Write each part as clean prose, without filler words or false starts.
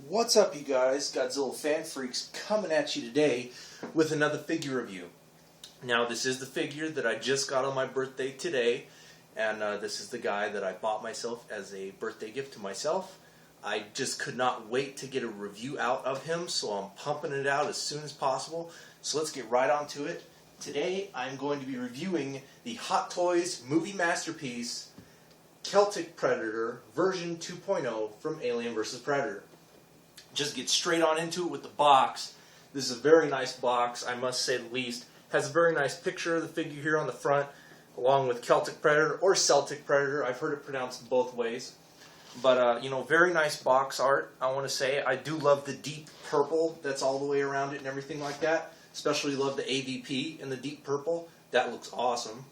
What's up, you guys? Godzilla Fan Freaks coming at you today with another figure review. Now, this is the figure that I just got on my birthday today, and this is the guy that I bought myself as a birthday gift to myself. I just could not wait to get a review out of him, so I'm pumping it out as soon as possible. So let's get right onto it. Today, I'm going to be reviewing the Hot Toys movie masterpiece, Celtic Predator version 2.0 from Alien vs. Predator. Just get straight on into it with the box. This is a very nice box, I must say the least. Has a very nice picture of the figure here on the front, along with Celtic Predator or Celtic Predator. I've heard it pronounced both ways. But, very nice box art, I want to say. I do love the deep purple that's all the way around it and everything like that. Especially love the AVP in the deep purple. That looks awesome.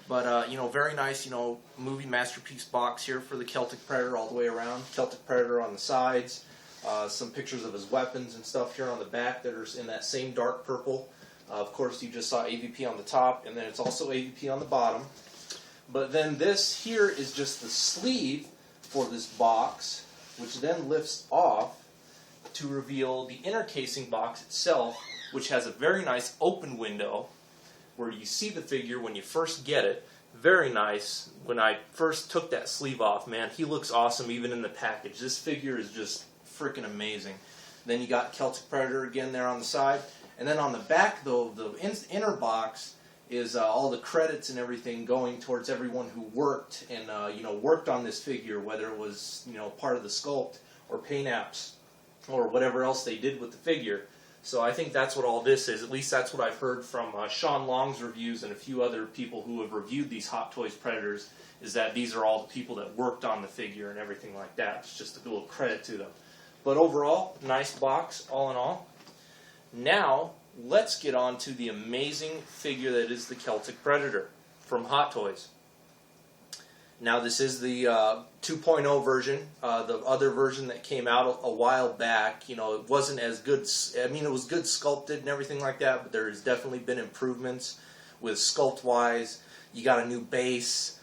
But, very nice, movie masterpiece box here for the Celtic Predator all the way around. Celtic Predator on the sides. Some pictures of his weapons and stuff here on the back that are in that same dark purple. Of course, you just saw AVP on the top, and then it's also AVP on the bottom. But then this here is just the sleeve for this box, which then lifts off to reveal the inner casing box itself, which has a very nice open window where you see the figure when you first get it. Very nice. When I first took that sleeve off, man, he looks awesome even in the package. This figure is just freaking amazing. Then you got Celtic Predator again there on the side. And then on the back, though, the inner box is all the credits and everything going towards everyone who worked and worked on this figure, whether it was part of the sculpt or paint apps or whatever else they did with the figure. So I think that's what all this is. At least that's what I've heard from Sean Long's reviews and a few other people who have reviewed these Hot Toys Predators, is that these are all the people that worked on the figure and everything like that. It's just a little credit to them. But overall, nice box, all in all. Now, let's get on to the amazing figure that is the Celtic Predator from Hot Toys. Now, this is the 2.0 version. The other version that came out a while back, it wasn't as good. I mean, it was good sculpted and everything like that, but there's definitely been improvements with sculpt-wise. You got a new base,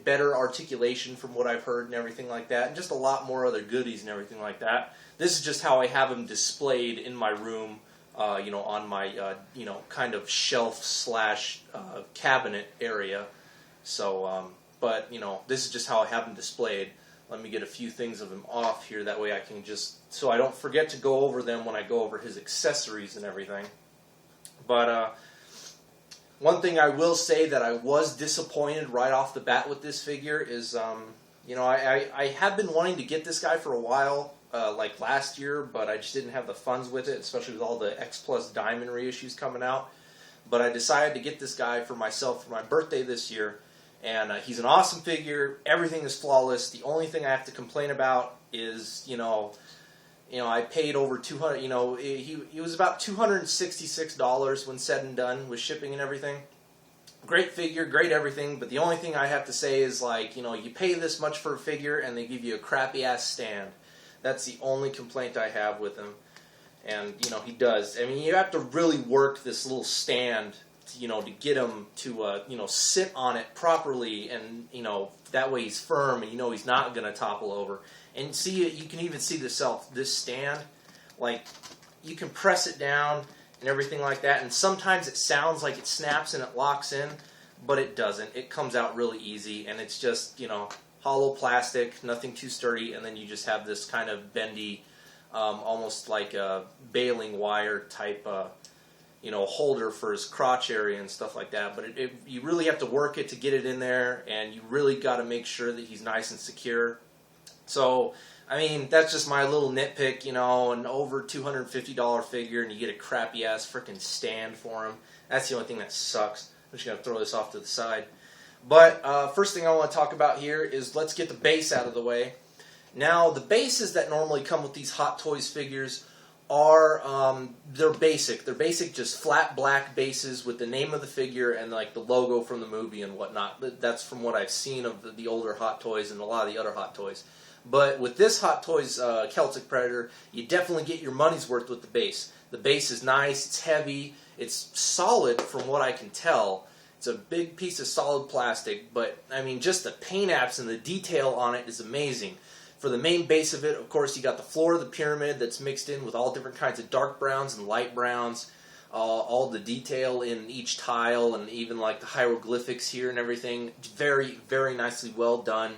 better articulation from what I've heard and everything like that, and just a lot more other goodies and everything like that. This is just how I have them displayed in my room, on my, kind of shelf/cabinet area. So, this is just how I have them displayed. Let me get a few things of him off here, that way I can so I don't forget to go over them when I go over his accessories and everything. But, one thing I will say that I was disappointed right off the bat with this figure is, I have been wanting to get this guy for a while, like last year, but I just didn't have the funds with it, especially with all the X Plus Diamond reissues coming out. But I decided to get this guy for myself for my birthday this year, and he's an awesome figure. Everything is flawless. The only thing I have to complain about is, I paid over $200. He was about $266 when said and done with shipping and everything. Great figure, great everything. But the only thing I have to say is, you pay this much for a figure and they give you a crappy ass stand. That's the only complaint I have with him. And, he does. I mean, you have to really work this little stand, to get him to, sit on it properly. And, that way he's firm and he's not going to topple over. And see, you can even see this stand. You can press it down and everything like that. And sometimes it sounds like it snaps and it locks in, but it doesn't. It comes out really easy. And it's just, hollow plastic, nothing too sturdy. And then you just have this kind of bendy, almost like a baling wire type, holder for his crotch area and stuff like that. But you really have to work it to get it in there, and you really got to make sure that he's nice and secure. So, I mean, that's just my little nitpick, an over $250 figure, and you get a crappy-ass freaking stand for him. That's the only thing that sucks. I'm just going to throw this off to the side. But first thing I want to talk about here is let's get the base out of the way. Now, the bases that normally come with these Hot Toys figures are, they're basic. They're basic, just flat black bases with the name of the figure and the logo from the movie and whatnot. That's from what I've seen of the older Hot Toys and a lot of the other Hot Toys. But with this Hot Toys Celtic Predator, you definitely get your money's worth with the base. The base is nice, it's heavy, it's solid from what I can tell. It's a big piece of solid plastic, but I mean, just the paint apps and the detail on it is amazing. For the main base of it, of course, you got the floor of the pyramid that's mixed in with all different kinds of dark browns and light browns. All the detail in each tile and even like the hieroglyphics here and everything. Very, very nicely well done.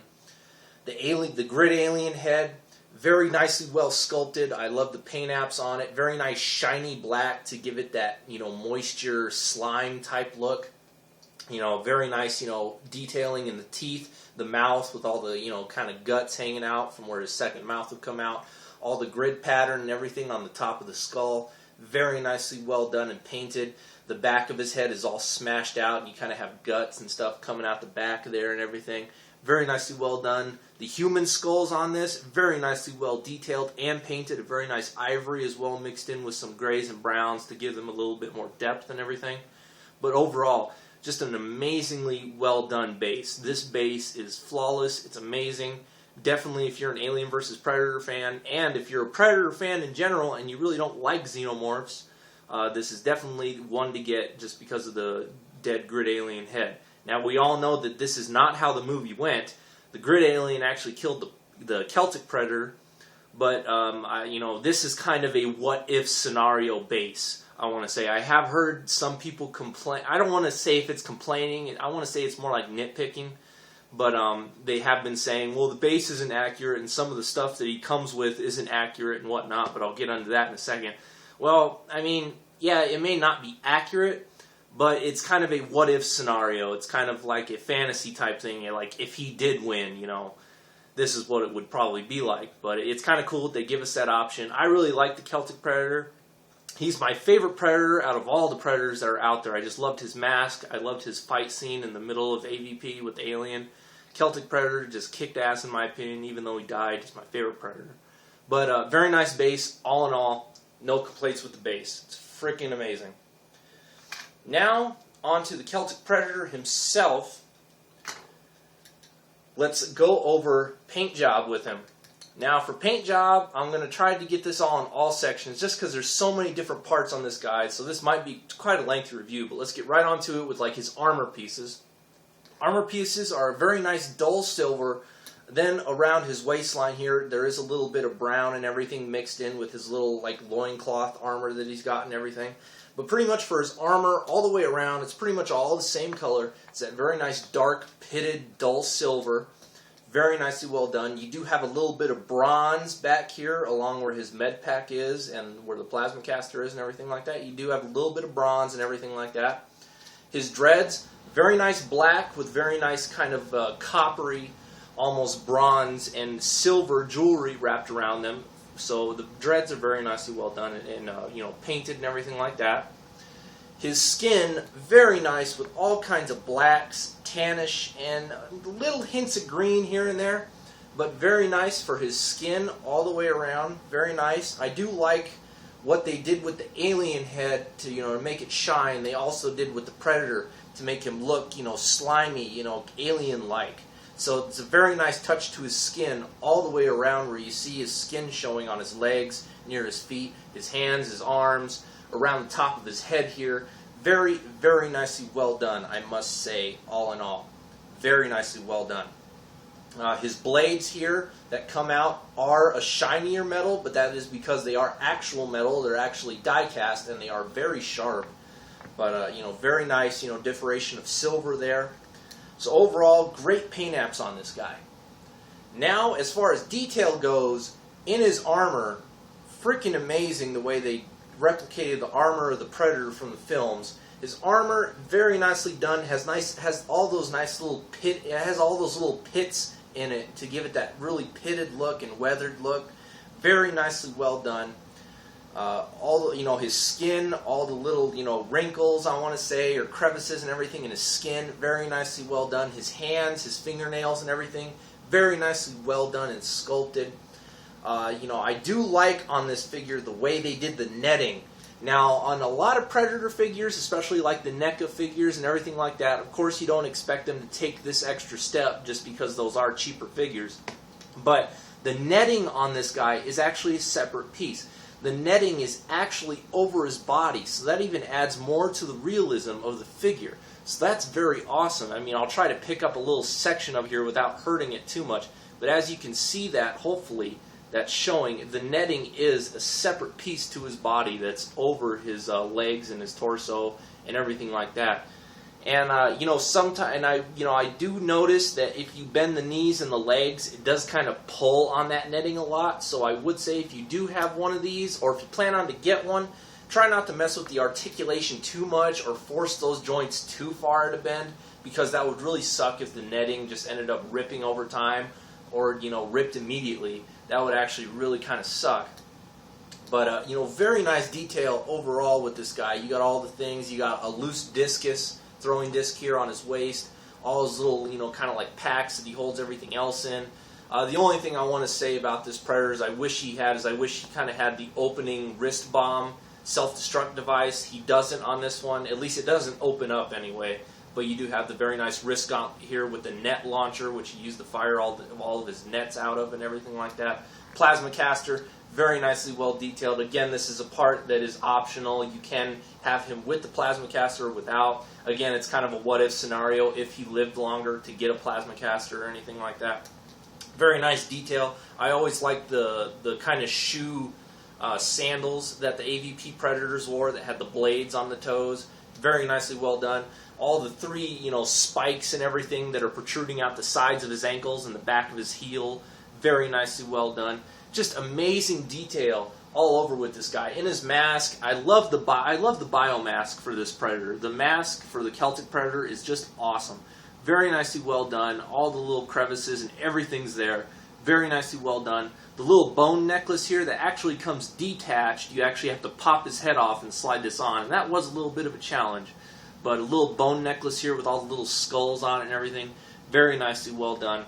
The grid alien head, very nicely well sculpted. I love the paint apps on it. Very nice shiny black to give it that, moisture slime type look. Very nice, detailing in the teeth, the mouth with all the, kind of guts hanging out from where his second mouth would come out. All the grid pattern and everything on the top of the skull. Very nicely well done and painted. The back of his head is all smashed out, and you kind of have guts and stuff coming out the back there and everything. Very nicely well done. The human skulls on this, very nicely well detailed and painted. A very nice ivory as well, mixed in with some grays and browns to give them a little bit more depth and everything. But overall, just an amazingly well done base. This base is flawless. It's amazing. Definitely if you're an Alien vs. Predator fan, and if you're a Predator fan in general and you really don't like xenomorphs, this is definitely one to get just because of the dead grid alien head. Now, we all know that this is not how the movie went. The grid alien actually killed the Celtic Predator, but this is kind of a what-if scenario base, I want to say. I have heard some people complain. I don't want to say if it's complaining. I want to say it's more like nitpicking. But they have been saying, well, the base isn't accurate, and some of the stuff that he comes with isn't accurate and whatnot, but I'll get into that in a second. Well, I mean, yeah, it may not be accurate, but it's kind of a what-if scenario. It's kind of like a fantasy type thing, like if he did win, this is what it would probably be like. But it's kind of cool that they give us that option. I really like the Celtic Predator. He's my favorite Predator out of all the Predators that are out there. I just loved his mask. I loved his fight scene in the middle of AVP with the Alien. Celtic Predator just kicked ass in my opinion, even though he died. He's my favorite Predator. But very nice base, all in all. No complaints with the base. It's freaking amazing. Now, on to the Celtic Predator himself. Let's go over paint job with him. Now, for paint job, I'm going to try to get this all in all sections, just because there's so many different parts on this guy, so this might be quite a lengthy review, but let's get right onto it with like his armor pieces. Armor pieces are a very nice dull silver. Then around his waistline here, there is a little bit of brown and everything mixed in with his little like loincloth armor that he's got and everything. But pretty much for his armor, all the way around, it's pretty much all the same color. It's that very nice dark, pitted, dull silver. Very nicely well done. You do have a little bit of bronze back here along where his med pack is and where the plasma caster is and everything like that. You do have a little bit of bronze and everything like that. His dreads, very nice black with very nice kind of coppery, almost bronze and silver jewelry wrapped around them. So the dreads are very nicely well done and painted and everything like that. His skin, very nice with all kinds of blacks, tannish, and little hints of green here and there. But very nice for his skin all the way around. Very nice. I do like what they did with the alien head to make it shine. They also did with the Predator to make him look slimy, alien-like. So it's a very nice touch to his skin all the way around where you see his skin showing on his legs, near his feet, his hands, his arms, around the top of his head here. Very, very nicely well done, I must say, all in all. Very nicely well done. His blades here that come out are a shinier metal, but that is because they are actual metal. They're actually die-cast, and they are very sharp. But, very nice, differentiation of silver there. So overall, great paint apps on this guy. Now, as far as detail goes, in his armor, freaking amazing the way they replicated the armor of the Predator from the films. His armor, very nicely done, has all those nice little pits in it to give it that really pitted look and weathered look. Very nicely well done. His skin, all the little, wrinkles, I want to say, or crevices and everything in his skin, very nicely well done. His hands, his fingernails and everything, very nicely well done and sculpted. I do like on this figure the way they did the netting. Now, on a lot of Predator figures, especially like the NECA figures and everything like that, of course you don't expect them to take this extra step just because those are cheaper figures. But the netting on this guy is actually a separate piece. the netting is actually over his body, so that even adds more to the realism of the figure. So that's very awesome. I mean, I'll try to pick up a little section of here without hurting it too much, but as you can see that, hopefully, that's showing the netting is a separate piece to his body that's over his legs and his torso and everything like that. And you know, sometimes, I do notice that if you bend the knees and the legs, it does kind of pull on that netting a lot. So I would say if you do have one of these, or if you plan on to get one, try not to mess with the articulation too much or force those joints too far to bend, because that would really suck if the netting just ended up ripping over time, or ripped immediately. That would actually really kind of suck. But very nice detail overall with this guy. You got all the things. You got a loose discus, throwing disc here on his waist, all his little, kind of like packs that he holds everything else in. The only thing I want to say about this Predator is I wish he kind of had the opening wrist bomb self-destruct device. He doesn't on this one. At least it doesn't open up anyway. But you do have the very nice wrist gauntlet here with the net launcher, which he used to fire all of his nets out of and everything like that. Plasma caster, very nicely well detailed. Again, this is a part that is optional. You can have him with the plasma caster or without. Again, it's kind of a what-if scenario if he lived longer to get a plasma caster or anything like that. Very nice detail. I always like the kind of shoe sandals that the AVP Predators wore that had the blades on the toes. Very nicely well done. All the three, spikes and everything that are protruding out the sides of his ankles and the back of his heel. Very nicely well done. Just amazing detail all over with this guy. In his mask, I love the bio mask for this Predator. The mask for the Celtic Predator is just awesome. Very nicely well done. All the little crevices and everything's there. Very nicely well done. The little bone necklace here that actually comes detached. You actually have to pop his head off and slide this on. And that was a little bit of a challenge. But a little bone necklace here with all the little skulls on it and everything. Very nicely well done.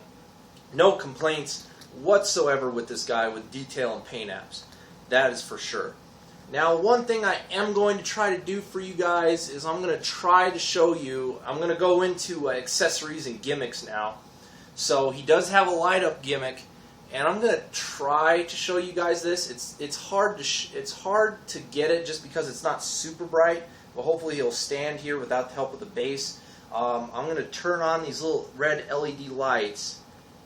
No complaints whatsoever with this guy with detail and paint apps. That is for sure. Now, one thing I am going to try to do for you guys is I'm going to try to show you, I'm going to go into accessories and gimmicks now. So he does have a light-up gimmick, and I'm going to try to show you guys this. It's hard to get it just because it's not super bright, but hopefully he'll stand here without the help of the base. I'm going to turn on these little red LED lights,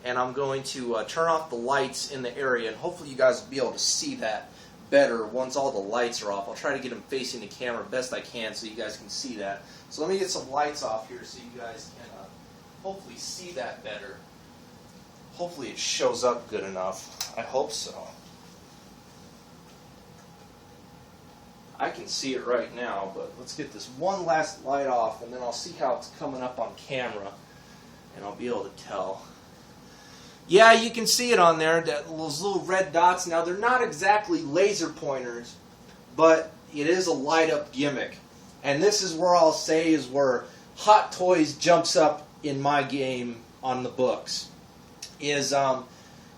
and I'm going to turn off the lights in the area, and hopefully you guys will be able to see that better once all the lights are off. I'll try to get them facing the camera best I can so you guys can see that. So let me get some lights off here so you guys can hopefully see that better. Hopefully it shows up good enough. I hope so. I can see it right now, but let's get this one last light off, and then I'll see how it's coming up on camera, and I'll be able to tell. Yeah, you can see it on there, those little red dots. Now, they're not exactly laser pointers, but it is a light-up gimmick. And this is where I'll say is where Hot Toys jumps up in my game on the books. Is,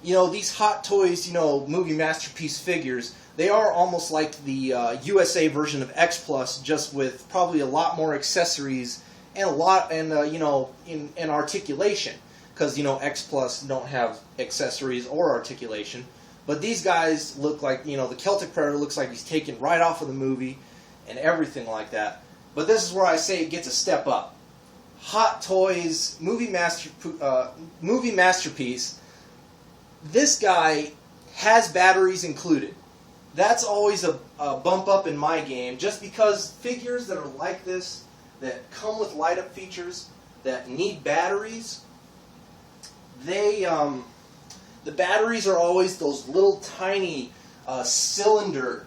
these Hot Toys, movie masterpiece figures, they are almost like the USA version of X Plus, just with probably a lot more accessories and in articulation. Because, X Plus don't have accessories or articulation. But these guys look like, the Celtic Predator looks like he's taken right off of the movie and everything like that. But this is where I say it gets a step up. Hot Toys, movie masterpiece. This guy has batteries included. That's always a bump up in my game, just because figures that are like this, that come with light-up features, that need batteries, the batteries are always those little tiny cylinder,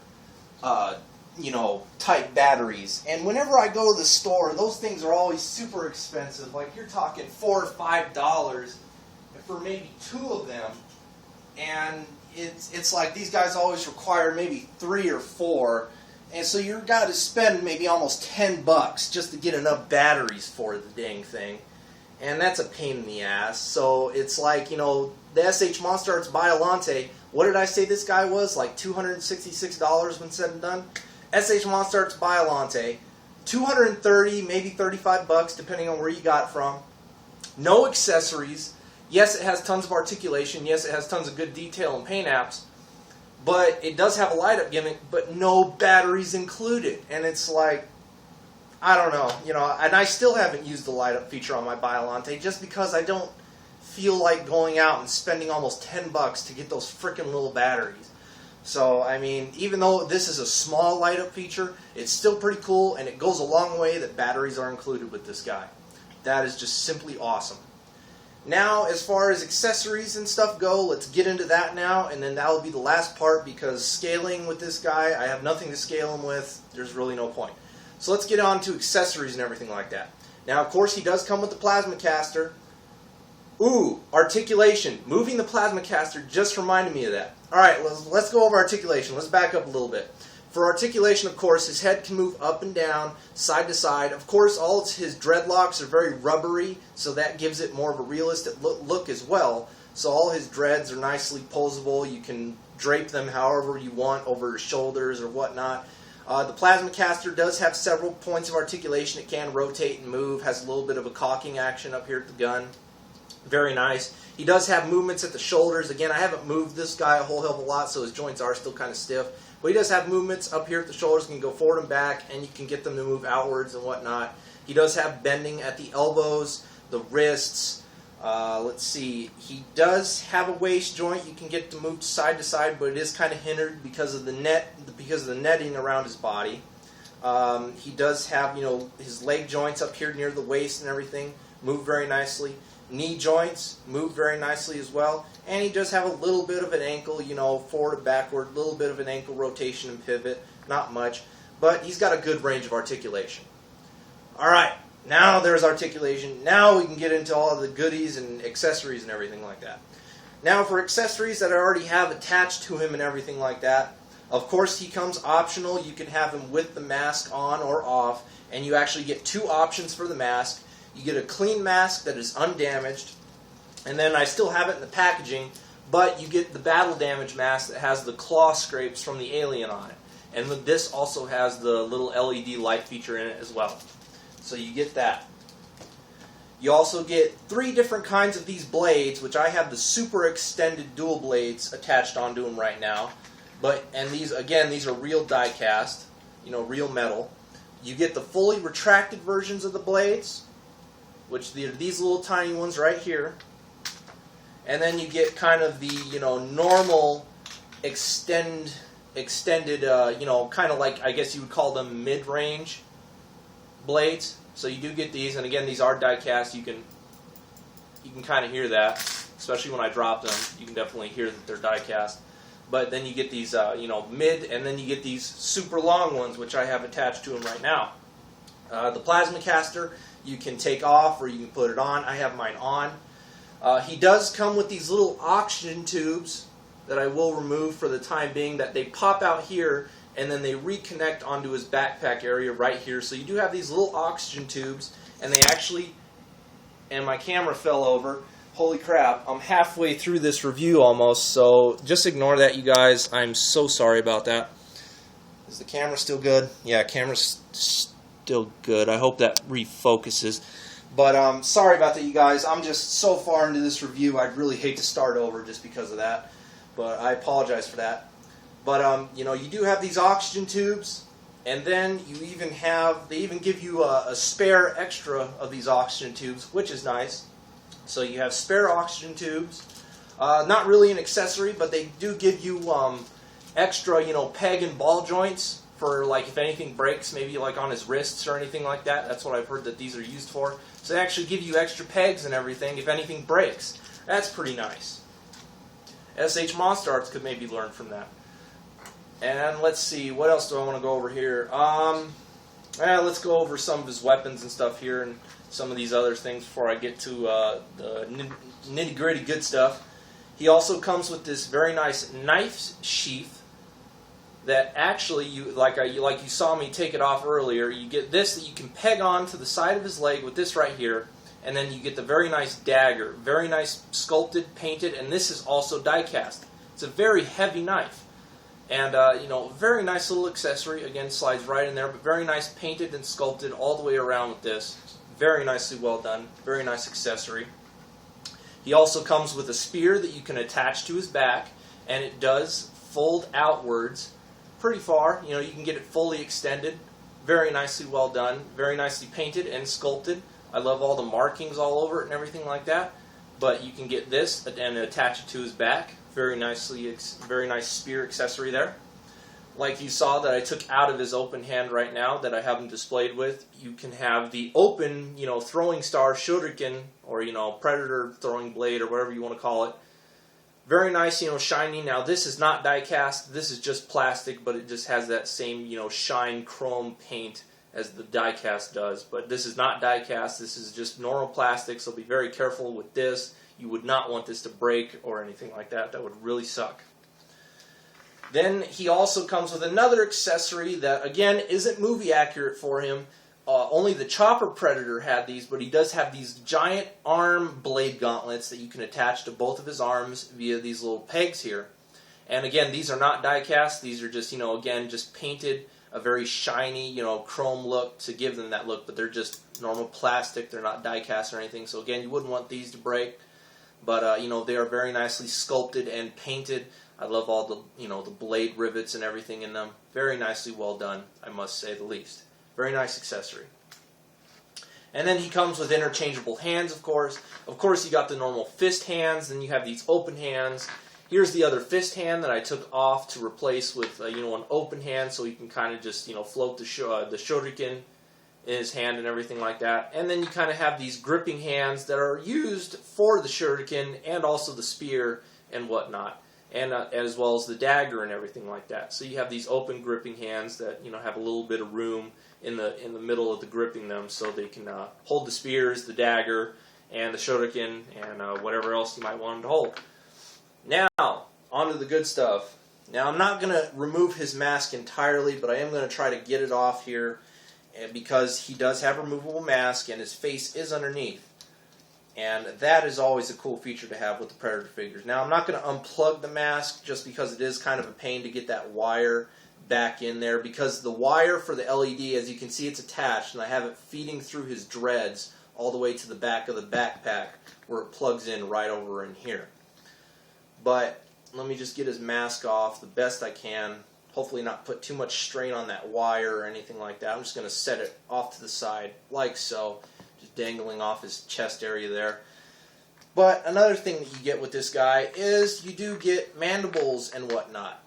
type batteries. And whenever I go to the store, those things are always super expensive. Like you're talking $4 or $5 for maybe 2 of them. And it's like these guys always require maybe 3 or 4. And so you've got to spend maybe almost $10 just to get enough batteries for the dang thing. And that's a pain in the ass. So it's like, the SH Monster Arts Biolante, what did I say this guy was? Like $266 when said and done? SH Monster Arts Biolante, $230, maybe $35, depending on where you got it from. No accessories. Yes, it has tons of articulation. Yes, it has tons of good detail and paint apps. But it does have a light-up gimmick, but no batteries included. And it's like, I don't know, and I still haven't used the light-up feature on my Biollante just because I don't feel like going out and spending almost $10 to get those frickin' little batteries. So, I mean, even though this is a small light-up feature, it's still pretty cool, and it goes a long way that batteries are included with this guy. That is just simply awesome. Now, as far as accessories and stuff go, let's get into that now, and then that'll be the last part, because scaling with this guy, I have nothing to scale him with. There's really no point. So let's get on to accessories and everything like that. Now, of course, he does come with the plasma caster. Ooh, articulation. Moving the plasma caster just reminded me of that. Alright, let's go over articulation. Let's back up a little bit. For articulation, of course, his head can move up and down, side to side. Of course, all of his dreadlocks are very rubbery, so that gives it more of a realistic look as well. So all his dreads are nicely posable. You can drape them however you want over his shoulders or whatnot. The plasma caster does have several points of articulation. It can rotate and move, has a little bit of a cocking action up here at the gun. Very nice. He does have movements at the shoulders. Again, I haven't moved this guy a whole hell of a lot, so his joints are still kind of stiff. But he does have movements up here at the shoulders. You can go forward and back, and you can get them to move outwards and whatnot. He does have bending at the elbows, the wrists. Let's see. He does have a waist joint. You can get to move side to side, but it is kind of hindered because of the netting around his body. He does have, his leg joints up here near the waist and everything move very nicely. Knee joints move very nicely as well. And he does have a little bit of an ankle, forward and backward, a little bit of an ankle rotation and pivot. Not much. But he's got a good range of articulation. Alright, now there's articulation. Now we can get into all of the goodies and accessories and everything like that. Now for accessories that I already have attached to him and everything like that, of course he comes optional. You can have him with the mask on or off. And you actually get two options for the mask. You get a clean mask that is undamaged, and then I still have it in the packaging, but you get the battle damage mask that has the claw scrapes from the alien on it. And this also has the little LED light feature in it as well. So you get that. You also get 3 different kinds of these blades, which I have the super extended dual blades attached onto them right now. And these are real die cast, real metal. You get the fully retracted versions of the blades, which are these little tiny ones right here. And then you get kind of the, normal extended, kind of like, I guess you would call them mid-range blades. So you do get these, and again, these are die cast. You can kind of hear that, especially when I drop them. You can definitely hear that they're die cast. But then you get these, mid, and then you get these super long ones, which I have attached to him right now. The plasma caster, you can take off or you can put it on. I have mine on. He does come with these little oxygen tubes that I will remove for the time being, that they pop out here and then they reconnect onto his backpack area right here. So you do have these little oxygen tubes, and they actually, and my camera fell over. Holy crap, I'm halfway through this review almost, so just ignore that, you guys. I'm so sorry about that. Is the camera still good? Yeah, camera's still good. I hope that refocuses. But sorry about that, you guys. I'm just so far into this review, I'd really hate to start over just because of that. But I apologize for that. But you do have these oxygen tubes, and then they even give you a spare extra of these oxygen tubes, which is nice. So you have spare oxygen tubes. Not really an accessory, but they do give you extra, peg and ball joints for, like, if anything breaks, maybe like on his wrists or anything like that. That's what I've heard that these are used for. So they actually give you extra pegs and everything if anything breaks. That's pretty nice. SH Monster Arts could maybe learn from that. And let's see, what else do I want to go over here? Let's go over some of his weapons and stuff here and some of these other things before I get to the nitty-gritty good stuff. He also comes with this very nice knife sheath that actually, like you saw me take it off earlier, you get this that you can peg on to the side of his leg with this right here, and then you get the very nice dagger, very nice sculpted, painted, and this is also die cast. It's a very heavy knife. And, very nice little accessory. Again, slides right in there, but very nice painted and sculpted all the way around with this. Very nicely well done. Very nice accessory. He also comes with a spear that you can attach to his back, and it does fold outwards pretty far. You know, you can get it fully extended. Very nicely well done. Very nicely painted and sculpted. I love all the markings all over it and everything like that. But you can get this and attach it to his back. Very nicely, very nice spear accessory there. Like you saw that I took out of his open hand right now that I have him displayed with, you can have the open, you know, throwing star shuriken, or, you know, predator throwing blade, or whatever you want to call it. Very nice, you know, shiny. Now this is not die cast, this is just plastic, but it just has that same, you know, shine chrome paint as the die cast does. But this is not die cast, this is just normal plastic, so be very careful with this. You would not want this to break or anything like that. That would really suck. Then he also comes with another accessory that, again, isn't movie accurate for him. Only the Chopper Predator had these, but he does have these giant arm blade gauntlets that you can attach to both of his arms via these little pegs here. And again, these are not die cast. These are just, you know, again, just painted a very shiny, you know, chrome look to give them that look, but they're just normal plastic. They're not die cast or anything. So again, you wouldn't want these to break. But, you know, they are very nicely sculpted and painted. I love all the, you know, the blade rivets and everything in them. Very nicely well done, I must say the least. Very nice accessory. And then he comes with interchangeable hands, of course. Of course, you got the normal fist hands, then you have these open hands. Here's the other fist hand that I took off to replace with, you know, an open hand, so he can kind of just, you know, float the shuriken in his hand and everything like that. And then you kind of have these gripping hands that are used for the shuriken and also the spear and whatnot. And as well as the dagger and everything like that. So you have these open gripping hands that, you know, have a little bit of room in the middle of the gripping them, so they can hold the spears, the dagger, and the shuriken, and whatever else you might want them to hold. Now, on to the good stuff. Now, I'm not going to remove his mask entirely, but I am going to try to get it off here, because he does have a removable mask, and his face is underneath. And that is always a cool feature to have with the Predator figures. Now, I'm not going to unplug the mask just because it is kind of a pain to get that wire back in there. Because the wire for the LED, as you can see, it's attached. And I have it feeding through his dreads all the way to the back of the backpack where it plugs in right over in here. But let me just get his mask off the best I can. Hopefully not put too much strain on that wire or anything like that. I'm just going to set it off to the side like so. Dangling off his chest area there. But another thing that you get with this guy is you do get mandibles and whatnot.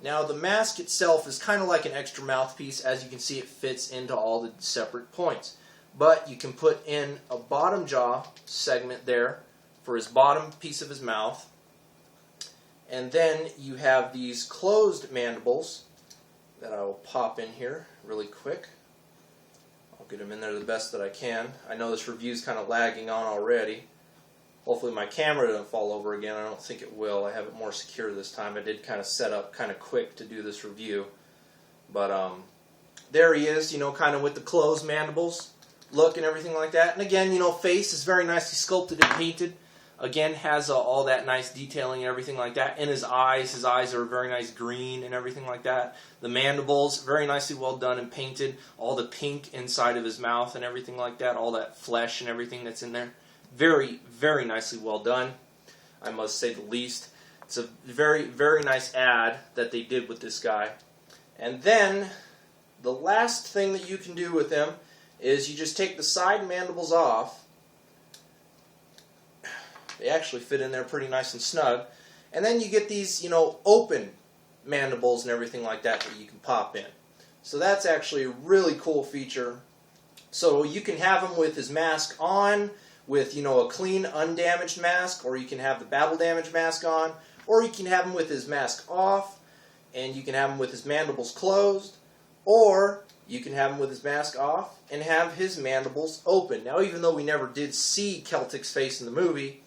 Now the mask itself is kind of like an extra mouthpiece. As you can see, it fits into all the separate points. But you can put in a bottom jaw segment there for his bottom piece of his mouth. And then you have these closed mandibles that I will pop in here really quick. Get them in there the best that I can. I know this review is kind of lagging on already. Hopefully my camera doesn't fall over again. I don't think it will. I have it more secure this time. I did kind of set up kind of quick to do this review. But there he is, you know, kind of with the closed mandibles look and everything like that. And again, you know, face is very nicely sculpted and painted. Again, has all that nice detailing and everything like that. And his eyes are a very nice green and everything like that. The mandibles, very nicely well done and painted. All the pink inside of his mouth and everything like that. All that flesh and everything that's in there. Very, very nicely well done, I must say the least. It's a very, very nice ad that they did with this guy. And then, the last thing that you can do with him is you just take the side mandibles off. They actually fit in there pretty nice and snug. And then you get these, you know, open mandibles and everything like that that you can pop in. So that's actually a really cool feature. So you can have him with his mask on, with, you know, a clean, undamaged mask, or you can have the babble damage mask on, or you can have him with his mask off, and you can have him with his mandibles closed, or you can have him with his mask off and have his mandibles open. Now, even though we never did see Celtic's face in the movie,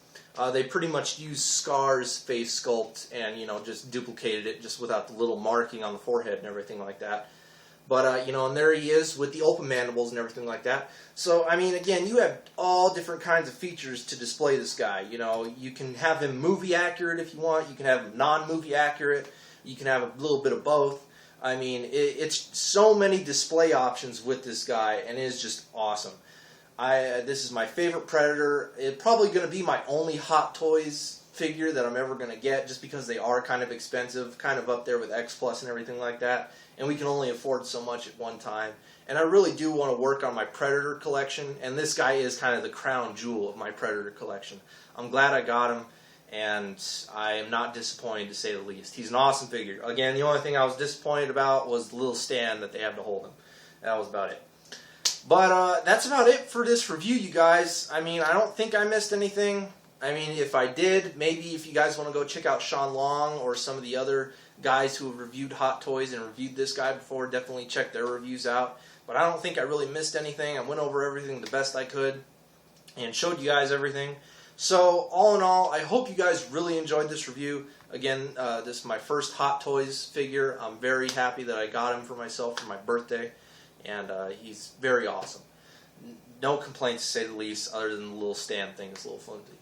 they pretty much used Scar's face sculpt and, you know, just duplicated it just without the little marking on the forehead and everything like that. But, you know, and there he is with the open mandibles and everything like that. So, I mean, again, you have all different kinds of features to display this guy. You know, you can have him movie accurate if you want. You can have him non-movie accurate. You can have a little bit of both. I mean, it's so many display options with this guy, and it is just awesome. This is my favorite Predator. It's probably going to be my only Hot Toys figure that I'm ever going to get, just because they are kind of expensive, kind of up there with X Plus and everything like that, and we can only afford so much at one time. And I really do want to work on my Predator collection, and this guy is kind of the crown jewel of my Predator collection. I'm glad I got him, and I am not disappointed, to say the least. He's an awesome figure. Again, the only thing I was disappointed about was the little stand that they have to hold him. That was about it. But that's about it for this review, you guys. I mean, I don't think I missed anything. I mean, if I did, maybe if you guys want to go check out Sean Long or some of the other guys who have reviewed Hot Toys and reviewed this guy before, definitely check their reviews out. But I don't think I really missed anything. I went over everything the best I could and showed you guys everything. So, all in all, I hope you guys really enjoyed this review. Again, this is my first Hot Toys figure. I'm very happy that I got him for myself for my birthday. And he's very awesome. No complaints, to say the least, other than the little stand thing. It's a little flimsy.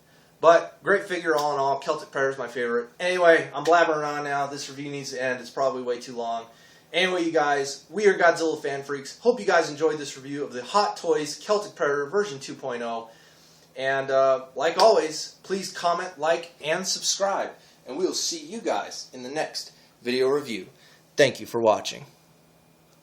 But great figure all in all. Celtic Predator is my favorite. Anyway, I'm blabbering on now. This review needs to end. It's probably way too long. Anyway, you guys, we are Godzilla Fan Freaks. Hope you guys enjoyed this review of the Hot Toys Celtic Predator version 2.0. And like always, please comment, like, and subscribe. And we will see you guys in the next video review. Thank you for watching.